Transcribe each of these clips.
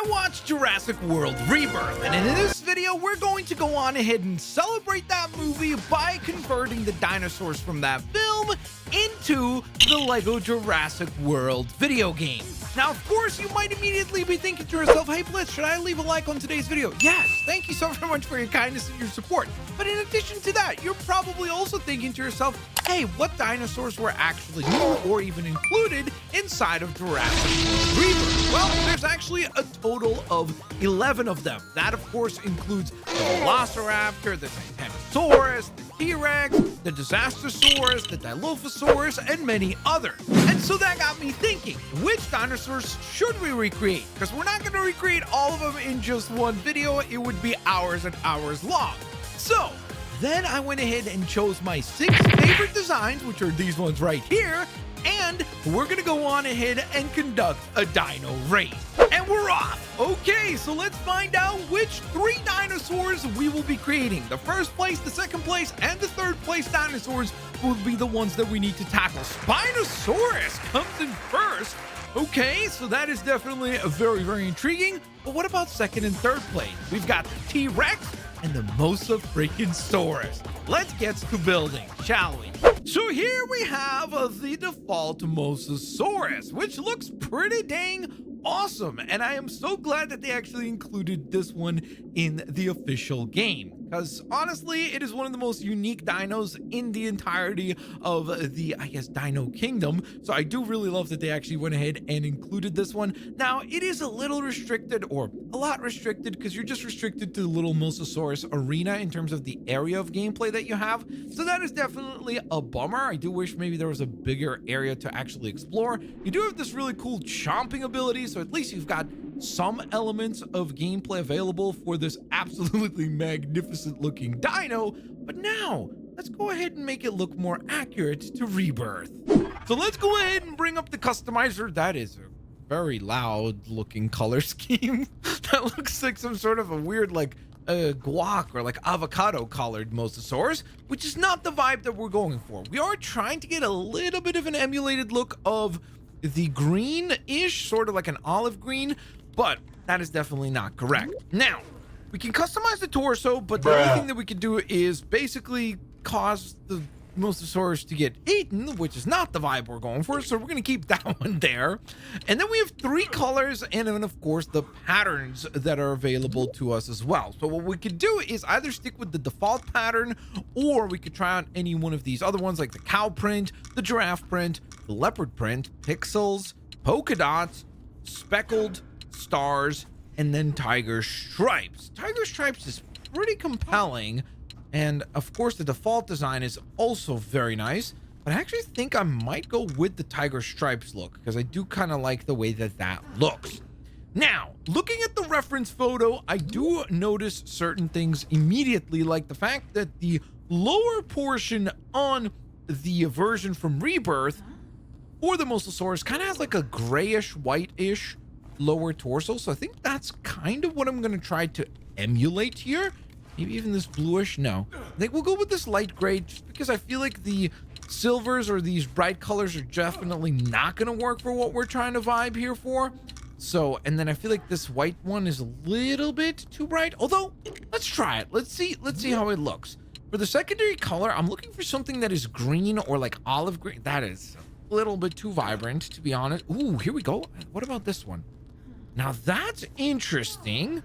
I watched Jurassic World Rebirth, and in this video, we're going to go on ahead and celebrate that movie by converting the dinosaurs from that film into the LEGO Jurassic World video game. Now, of course, you might immediately be thinking to yourself, hey Blitz, should I leave a like on today's video? Yes, thank you so very much for your kindness and your support. But in addition to that, you're probably also thinking to yourself, hey, what dinosaurs were actually new or even included inside of Jurassic World Rebirth? Well, there's actually a total of 11 of them. That, of course, includes the Velociraptor, the Titanosaurus, the T-Rex, the Mosasaurus, the Dilophosaurus, and many others. And so that got me thinking, which dinosaurs should we recreate? Because we're not going to recreate all of them in just one video. It would be hours and hours long. So then I went ahead and chose my 6 favorite designs, which are these ones right here, and we're gonna go on ahead and conduct a dino race. And we're off! Okay, so let's find out which 3 dinosaurs we will be creating. The first place, the second place, and the third place dinosaurs will be the ones that we need to tackle. Spinosaurus comes in first. Okay, so that is definitely very, very intriguing. But what about second and third place? We've got the T-Rex and the Mosasaurus. Let's get to building, shall we? So here we have the default Mosasaurus, which looks pretty dang awesome. And I am so glad that they actually included this one in the official game. Because honestly, it is one of the most unique dinos in the entirety of the, I guess, Dino Kingdom. So I do really love that they actually went ahead and included this one. Now, it is a little restricted, or a lot restricted, because you're just restricted to the little Mosasaurus arena in terms of the area of gameplay that you have. So that is definitely a bummer. I do wish maybe there was a bigger area to actually explore. You do have this really cool chomping ability, so at least you've got some elements of gameplay available for this absolutely magnificent looking dino. But now let's go ahead and make it look more accurate to Rebirth. So let's go ahead and bring up the customizer. That is a very loud looking color scheme. That looks like some sort of a weird like guac or like avocado colored Mosasaurus, which is not the vibe that we're going for. We are trying to get a little bit of an emulated look of the green-ish, sort of like an olive green, but that is definitely not correct. Now, we can customize the torso, but the only thing that we can do is basically cause the Mosasaurus to get eaten, which is not the vibe we're going for, so we're going to keep that one there. And then we have 3 colors, and then, of course, the patterns that are available to us as well. So what we could do is either stick with the default pattern, or we could try out any one of these other ones, like the cow print, the giraffe print, the leopard print, pixels, polka dots, speckled, stars, and then tiger stripes. Tiger stripes is pretty compelling, and of course the default design is also very nice, but I actually think I might go with the tiger stripes look because I do kind of like the way that that looks. Now, looking at the reference photo, I do notice certain things immediately, like the fact that the lower portion on the version from Rebirth or the Mosasaurus kind of has like a grayish, white-ish lower torso. So I think that's kind of what I'm going to try to emulate here. Maybe even this bluish. No, I think we'll go with this light gray just because I feel like the silvers or these bright colors are definitely not going to work for what we're trying to vibe here for. So, and then I feel like this white one is a little bit too bright, although let's try it. Let's see how it looks. For the secondary color, I'm looking for something that is green or like olive green. That is a little bit too vibrant, to be honest. Ooh, here we go. What about this one? Now that's interesting.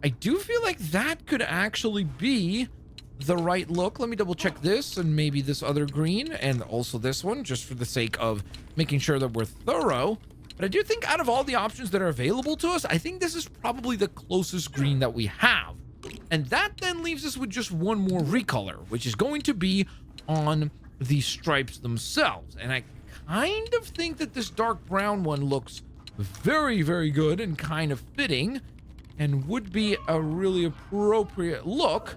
I do feel like that could actually be the right look. Let me double check this and maybe this other green and also this one, just for the sake of making sure that we're thorough. But I do think out of all the options that are available to us, I think this is probably the closest green that we have. And that then leaves us with just one more recolor, which is going to be on the stripes themselves. And I kind of think that this dark brown one looks very, very good and kind of fitting and would be a really appropriate look.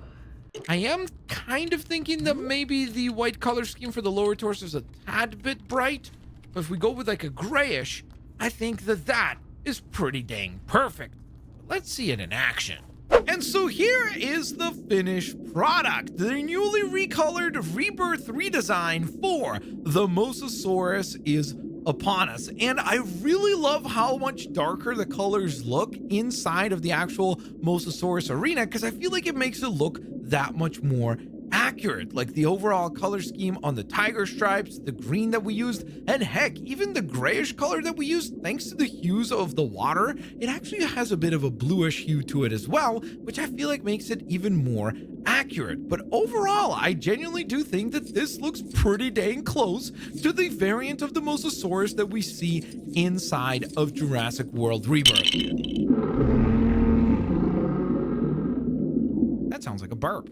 I am kind of thinking that maybe the white color scheme for the lower torso is a tad bit bright, but if we go with like a grayish, I think that that is pretty dang perfect. Let's see it in action. And so here is the finished product, the newly recolored Rebirth redesign for the Mosasaurus is upon us. And I really love how much darker the colors look inside of the actual Mosasaurus arena, because I feel like it makes it look that much more accurate. Like the overall color scheme on the tiger stripes, the green that we used, and heck, even the grayish color that we used, thanks to the hues of the water, it actually has a bit of a bluish hue to it as well, which I feel like makes it even more accurate. But overall, I genuinely do think that this looks pretty dang close to the variant of the Mosasaurus that we see inside of Jurassic World Rebirth. That sounds like a burp.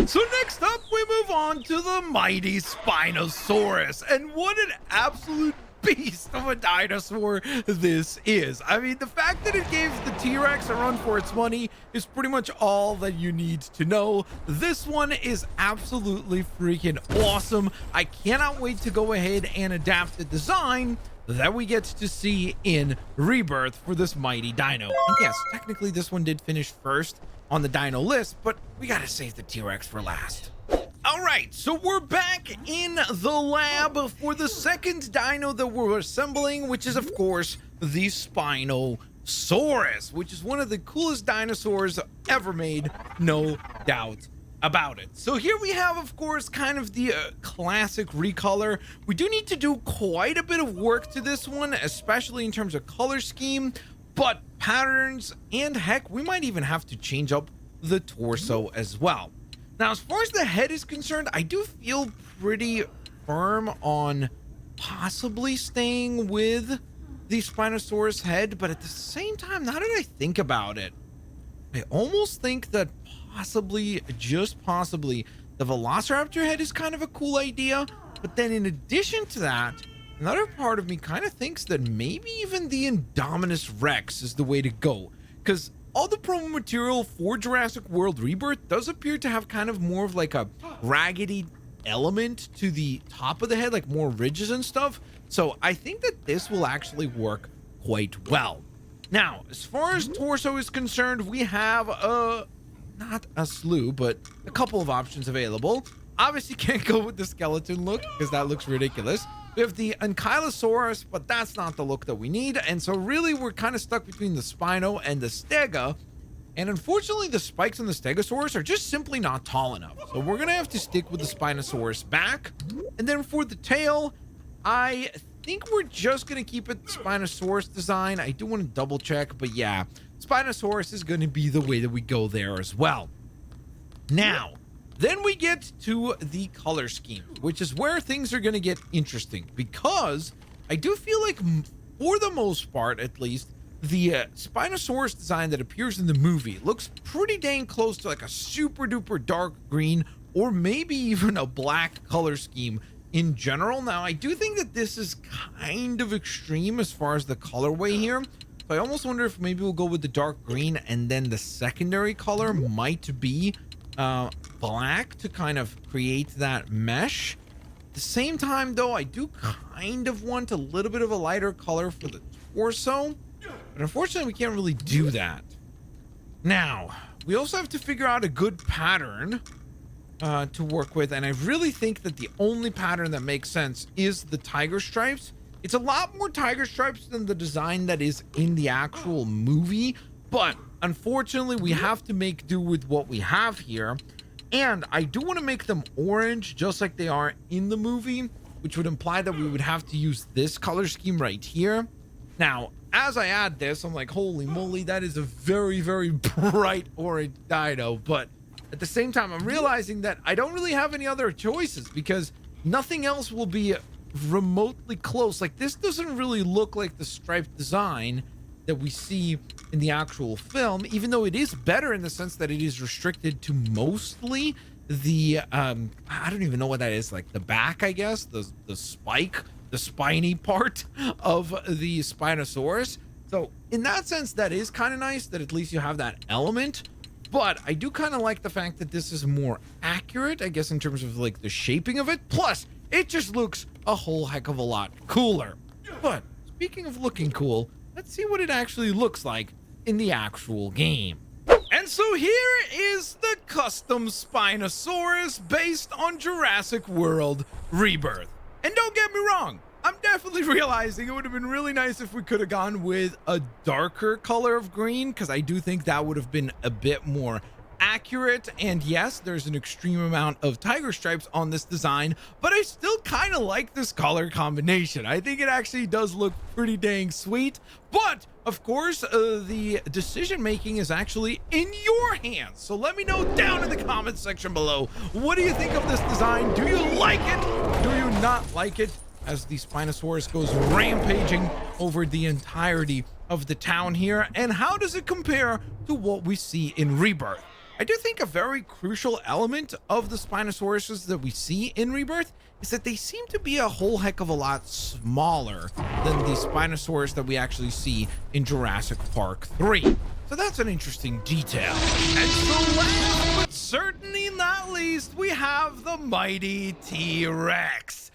So next up, we move on to the mighty Spinosaurus, and what an absolute beast of a dinosaur this is. I mean, the fact that it gave the T-Rex a run for its money is pretty much all that you need to know. This one is absolutely freaking awesome. I cannot wait to go ahead and adapt the design that we get to see in Rebirth for this mighty dino. And yes, technically this one did finish first on the dino list, but we gotta save the T-Rex for last. All right, so we're back in the lab for the second dino that we're assembling, which is of course the Spinosaurus, which is one of the coolest dinosaurs ever made, no doubt about it. So here we have, of course, kind of the classic recolor. We do need to do quite a bit of work to this one, especially in terms of color scheme, but patterns, and heck, we might even have to change up the torso as well. Now, as far as the head is concerned, I do feel pretty firm on possibly staying with the Spinosaurus head, but at the same time, now that I think about it, I almost think that possibly, just possibly, the Velociraptor head is kind of a cool idea. But then in addition to that, another part of me kind of thinks that maybe even the Indominus Rex is the way to go, because all the promo material for Jurassic World Rebirth does appear to have kind of more of like a raggedy element to the top of the head, like more ridges and stuff. So I think that this will actually work quite well. Now, as far as torso is concerned, we have not a slew, but a couple of options available. Obviously can't go with the skeleton look because that looks ridiculous. We have the Ankylosaurus, but that's not the look that we need. And so really we're kind of stuck between the Spino and the Stega. And unfortunately the spikes on the Stegosaurus are just simply not tall enough. So we're going to have to stick with the Spinosaurus back. And then for the tail, I think we're just going to keep it Spinosaurus design. I do want to double check, but yeah, Spinosaurus is going to be the way that we go there as well. Now, then we get to the color scheme, which is where things are going to get interesting, because I do feel like, for the most part at least, the Spinosaurus design that appears in the movie looks pretty dang close to like a super duper dark green or maybe even a black color scheme in general. Now, I do think that this is kind of extreme as far as the colorway here. So I almost wonder if maybe we'll go with the dark green and then the secondary color might be black to kind of create that mesh. At the same time though, I do kind of want a little bit of a lighter color for the torso, but unfortunately we can't really do that. Now, we also have to figure out a good pattern to work with, and I really think that the only pattern that makes sense is the tiger stripes. It's a lot more tiger stripes than the design that is in the actual movie, but unfortunately we have to make do with what we have here. And I do want to make them orange just like they are in the movie, which would imply that we would have to use this color scheme right here. Now, as I add this, I'm like, holy moly, that is a very, very bright orange dino. But at the same time, I'm realizing that I don't really have any other choices because nothing else will be remotely close. Like, this doesn't really look like the striped design that we see in the actual film, even though it is better in the sense that it is restricted to mostly the I don't even know what that is, like the back, I guess, the spike, the spiny part of the Spinosaurus. So in that sense, that is kind of nice that at least you have that element. But I do kind of like the fact that this is more accurate, I guess, in terms of like the shaping of it. Plus, it just looks a whole heck of a lot cooler. But speaking of looking cool, let's see what it actually looks like in the actual game. And so here is the custom Spinosaurus based on Jurassic World Rebirth. And don't get me wrong, I'm definitely realizing it would have been really nice if we could have gone with a darker color of green, because I do think that would have been a bit more accurate. And yes, there's an extreme amount of tiger stripes on this design, but I still kind of like this color combination. I think it actually does look pretty dang sweet. But of course, the decision making is actually in your hands. So let me know down in the comments section below. What do you think of this design? Do you like it? Do you not like it? As the Spinosaurus goes rampaging over the entirety of the town here. And how does it compare to what we see in Rebirth? I do think a very crucial element of the Spinosauruses that we see in Rebirth is that they seem to be a whole heck of a lot smaller than the Spinosaurus that we actually see in Jurassic Park 3. So that's an interesting detail. And so last but certainly not least, we have the mighty T-Rex.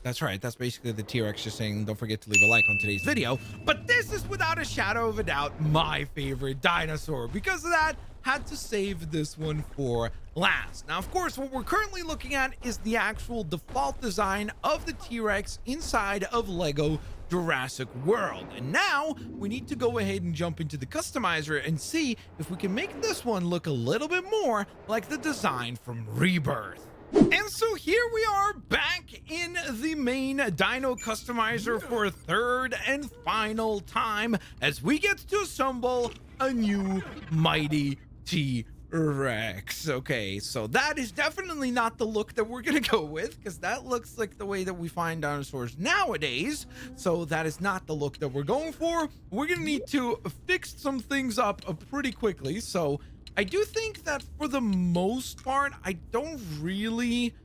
That's right, that's basically the T-Rex just saying don't forget to leave a like on today's video. But this is without a shadow of a doubt my favorite dinosaur. Because of that, had to save this one for last. Now, of course, what we're currently looking at is the actual default design of the T-Rex inside of LEGO Jurassic World. And now we need to go ahead and jump into the customizer and see if we can make this one look a little bit more like the design from Rebirth. And so here we are back in the main Dino customizer for a third and final time as we get to assemble a new mighty T-Rex. Okay, so that is definitely not the look that we're gonna go with, because that looks like the way that we find dinosaurs nowadays. So that is not the look that we're going for. We're gonna need to fix some things up pretty quickly. So I do think that for the most part, I don't really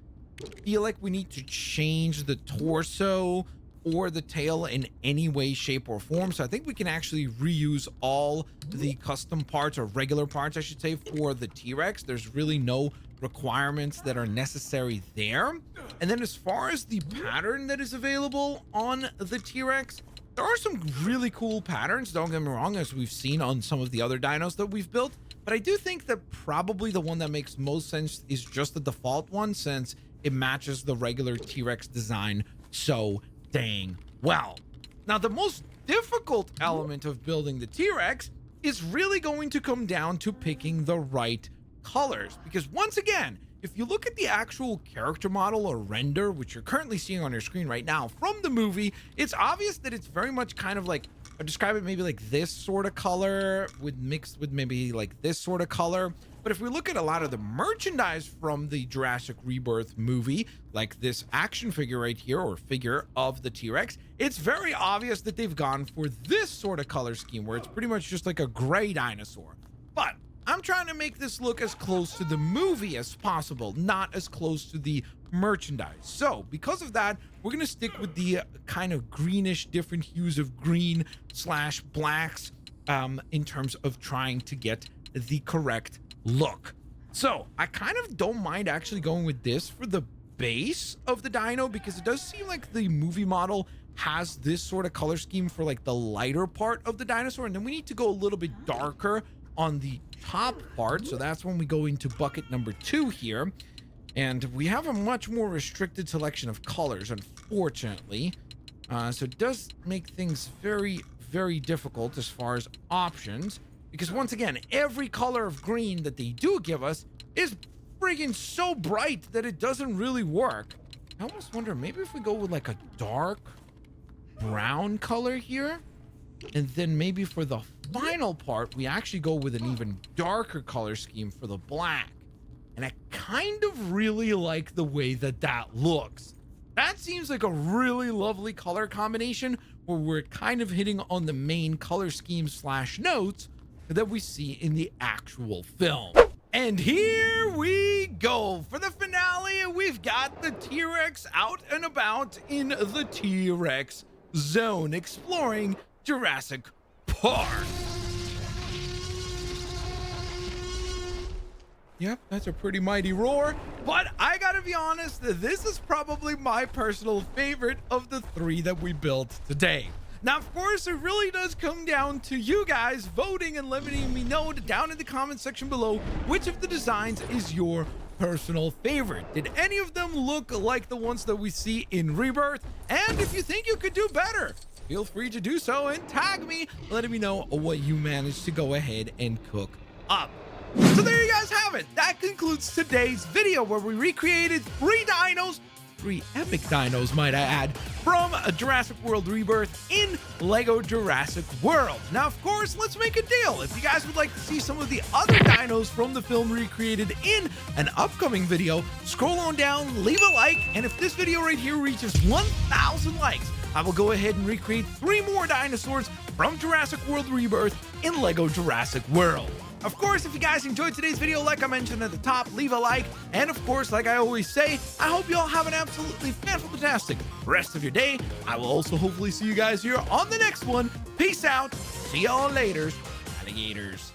feel like we need to change the torso or the tail in any way, shape, or form. So I think we can actually reuse all the custom parts, or regular parts, I should say, for the T-Rex. There's really no requirements that are necessary there. And then as far as the pattern that is available on the T-Rex, there are some really cool patterns, don't get me wrong, as we've seen on some of the other dinos that we've built. But I do think that probably the one that makes most sense is just the default one, since it matches the regular T-Rex design so dang well. Now, the most difficult element of building the T-Rex is really going to come down to picking the right colors. Because once again, if you look at the actual character model or render, which you're currently seeing on your screen right now from the movie, it's obvious that it's very much kind of like, I describe it maybe like this sort of color mixed with maybe like this sort of color. But if we look at a lot of the merchandise from the Jurassic Rebirth movie, like this action figure right here, or figure of the T-Rex, it's very obvious that they've gone for this sort of color scheme where it's pretty much just like a gray dinosaur. But I'm trying to make this look as close to the movie as possible, not as close to the merchandise. So because of that, we're going to stick with the kind of greenish, different hues of green / blacks in terms of trying to get the correct look. So I kind of don't mind actually going with this for the base of the dino, because it does seem like the movie model has this sort of color scheme for like the lighter part of the dinosaur, and then we need to go a little bit darker on the top part. So that's when we go into bucket number 2 here, and we have a much more restricted selection of colors, unfortunately. So it does make things very, very difficult as far as options, because once again, every color of green that they do give us is friggin' so bright that it doesn't really work. I almost wonder, maybe if we go with like a dark brown color here, and then maybe for the final part, we actually go with an even darker color scheme for the black. And I kind of really like the way that that looks. That seems like a really lovely color combination, where we're kind of hitting on the main color scheme / notes that we see in the actual film. And here we go for the finale. We've got the T-Rex out and about in the T-Rex zone, exploring Jurassic Park. Yep, that's a pretty mighty roar, but I gotta be honest, this is probably my personal favorite of the 3 that we built today. Now, of course, it really does come down to you guys voting and letting me know down in the comment section below which of the designs is your personal favorite. Did any of them look like the ones that we see in Rebirth? And if you think you could do better, feel free to do so and tag me, letting me know what you managed to go ahead and cook up. So there you guys have it. That concludes today's video where we recreated 3 dinos, 3 epic dinos might I add, from Jurassic World Rebirth in LEGO Jurassic World. Now, of course, let's make a deal. If you guys would like to see some of the other dinos from the film recreated in an upcoming video, scroll on down, leave a like, and if this video right here reaches 1,000 likes, I will go ahead and recreate 3 more dinosaurs from Jurassic World Rebirth in LEGO Jurassic World. Of course, if you guys enjoyed today's video, like I mentioned at the top, leave a like. And of course, like I always say, I hope you all have an absolutely fantastic rest of your day. I will also hopefully see you guys here on the next one. Peace out. See y'all later, alligators.